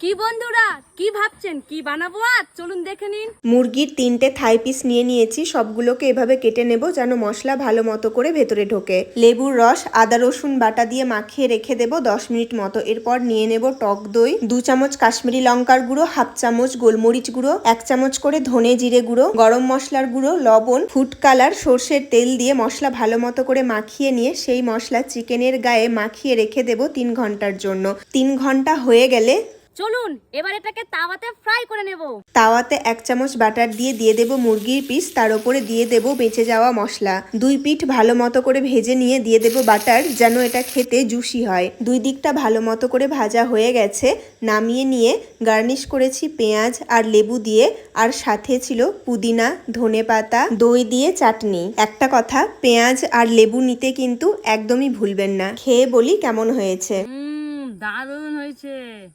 কি বন্ধুরা, কি ভাবছেন কি বানাবো আজ? চলুন দেখে নিন। মুরগির 3টে থাই পিস নিয়ে নিয়েছি। সবগুলোকে এভাবে কেটে নেব যেন মশলা ভালো মতো করে ভেতরে ঢোকে। লেবুর রস, আদা রসুন বাটা দিয়ে মাখিয়ে রেখে দেব 10 মিনিট মতো। এরপর নিয়ে নেব টক দই, 2 চামচ কাশ্মীরি লঙ্কার গুঁড়ো, হাফ চামচ গোলমরিচ গুঁড়ো, 1 চামচ করে ধনে জিরে গুঁড়ো, গরম মশলার গুঁড়ো, লবণ, ফুড কালার, সর্ষের তেল দিয়ে মশলা ভালো মতো করে মাখিয়ে নিয়ে সেই মশলা চিকেনের গায়ে মাখিয়ে রেখে দেব 3 ঘন্টার জন্য। 3 ঘন্টা হয়ে গেলে চলুন এবার এটাকে তাওয়াতে ফ্রাই করে নেব। তাওয়াতে 1 চামচ বাটার দিয়ে দেব মুরগির পিস, তার উপরে দিয়ে দেব বেঁচে যাওয়া মশলা। 2 পিঠ ভালো মতো করে ভেজে নিয়ে দিয়ে দেব বাটার, যেন এটা খেতে জুসি হয়। 2 দিকটা ভালো মতো করে ভাজা হয়ে গেছে, নামিয়ে নিয়ে গার্নিশ করেছি পেঁয়াজ আর লেবু দিয়ে, আর সাথে ছিল পুদিনা, ধনেপাতা, দই দিয়ে চাটনি। একটা কথা, পেঁয়াজ আর লেবু নিতে কিন্তু একদমই ভুলবেন না। খেয়ে বলি কেমন হয়েছে। দারুণ হয়েছে।